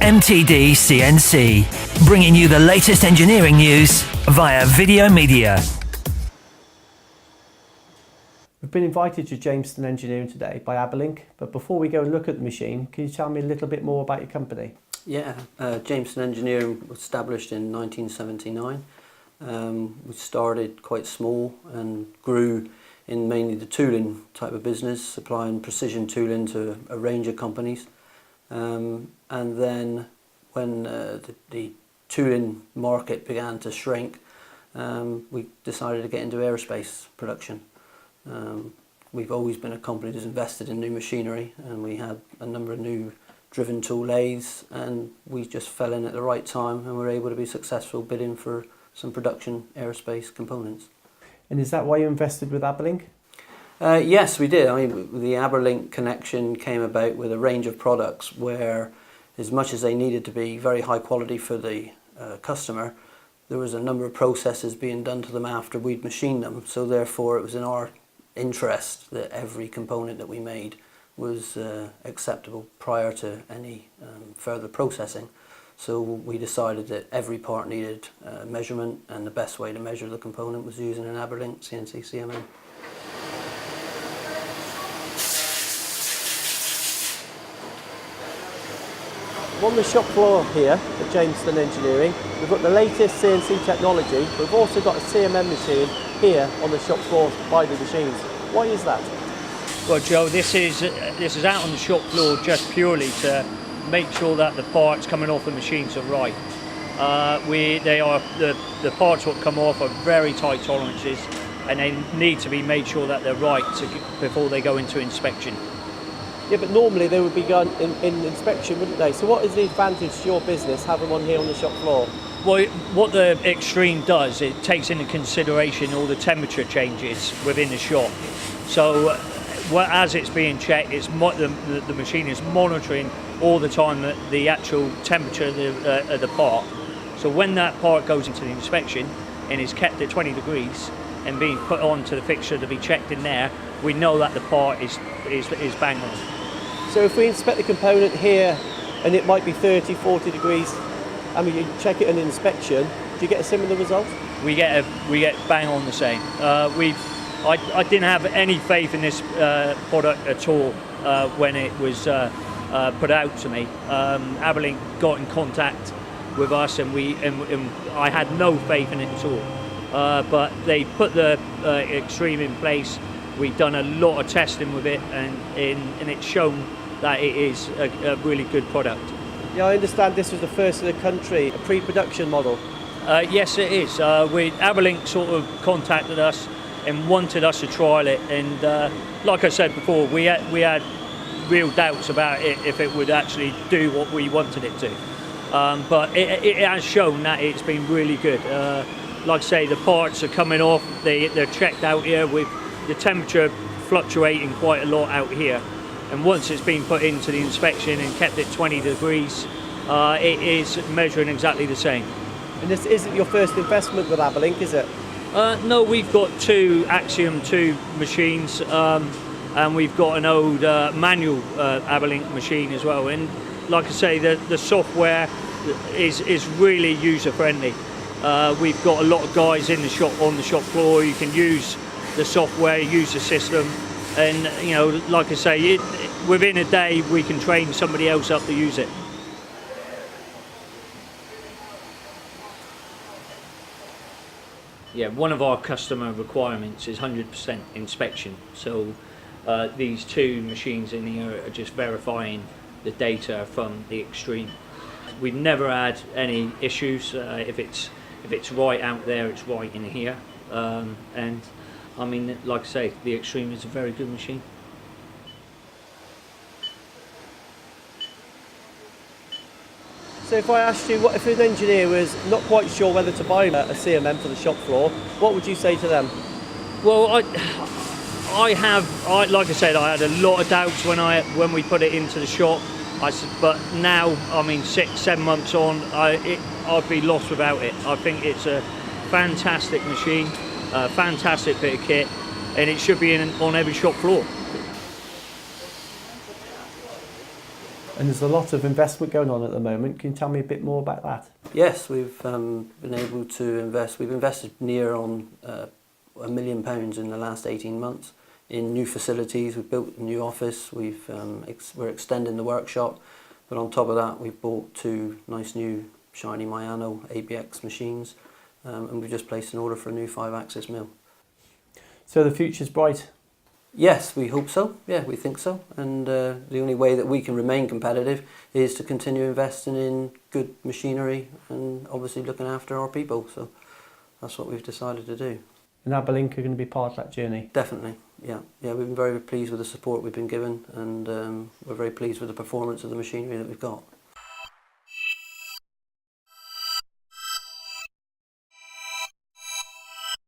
MTD CNC, bringing you the latest engineering news via video media. We've been invited to Jamestown Engineering today by Aberlink, but before we go and look at the machine, can you tell me a little bit more about your company? Yeah, Jamestown Engineering was established in 1979. We started quite small and grew in mainly the tooling type of business, supplying precision tooling to a range of companies. And then when the tooling market began to shrink, we decided to get into aerospace production. We've always been a company that's invested in new machinery, and we had a number of new driven tool lathes, and we just fell in at the right time and were able to be successful bidding for some production aerospace components. And is that why you invested with Aberlink? Yes, we did. I mean, the Aberlink connection came about with a range of products where, as much as they needed to be very high quality for the customer, there was a number of processes being done to them after we'd machined them. So therefore it was in our interest that every component that we made was acceptable prior to any further processing. So we decided that every part needed measurement, and the best way to measure the component was using an Xtreme CNC CMM. We're on the shop floor here at Jamestown Engineering. We've got the latest CNC technology. We've also got a CMM machine here on the shop floor by the machines. Why is that? Well, Joe, this is out on the shop floor just purely to make sure that the parts coming off the machines are right. The parts that come off are very tight tolerances, and they need to be made sure that they're right before they go into inspection. Yeah, but normally they would be going in inspection, wouldn't they? So what is the advantage to your business having one here on the shop floor? Well, what the Xtreme does, it takes into consideration all the temperature changes within the shop. So as it's being checked, the machine is monitoring all the time the actual temperature of the part. So when that part goes into the inspection and is kept at 20 degrees and being put onto the fixture to be checked in there, we know that the part is bang on. So if we inspect the component here and it might be 30, 40 degrees, and we check it in inspection, do you get a similar result? We get bang on the same. I didn't have any faith in this product at all when it was put out to me. Aberlink got in contact with us, and I had no faith in it at all. But they put the Xtreme in place. We've done a lot of testing with it, and it's shown that it is a really good product. Yeah, I understand this was the first in the country, a pre-production model. Yes, it is. Aberlink sort of contacted us and wanted us to trial it, and like I said before, we had real doubts about it, if it would actually do what we wanted it to. But it has shown that it's been really good. Like I say, the parts are coming off, they're checked out here with the temperature fluctuating quite a lot out here. And once it's been put into the inspection and kept at 20 degrees, it is measuring exactly the same. And this isn't your first investment with Aberlink, is it? No, we've got two Axiom 2 machines, and we've got an old manual Aberlink machine as well. And like I say, the software is really user-friendly. We've got a lot of guys in the shop, on the shop floor. You can use the software, use the system, and like I say, within a day we can train somebody else up to use it. Yeah, one of our customer requirements is 100% inspection. So these two machines in here are just verifying the data from the Xtreme. We've never had any issues. If it's right out there, it's right in here. And I mean, like I say, the Xtreme is a very good machine. So if I asked you, what if an engineer was not quite sure whether to buy a CMM for the shop floor, what would you say to them? Well, like I said, I had a lot of doubts when we put it into the shop. But now, I mean, 6-7 months on, I'd be lost without it. I think it's a fantastic machine, a fantastic bit of kit, and it should be on every shop floor. And there's a lot of investment going on at the moment. Can you tell me a bit more about that? Yes, we've been able to invest. We've invested near on £1 million in the last 18 months in new facilities. We've built a new office. We're extending the workshop, but on top of that, we've bought 2 nice new shiny Mayano ABX machines, and we've just placed an order for a new 5-axis mill. So the future's bright. Yes, we hope so. Yeah, we think so. And the only way that we can remain competitive is to continue investing in good machinery and obviously looking after our people. So that's what we've decided to do. And Aberlink are going to be part of that journey. Definitely, yeah. We've been very pleased with the support we've been given, and we're very pleased with the performance of the machinery that we've got.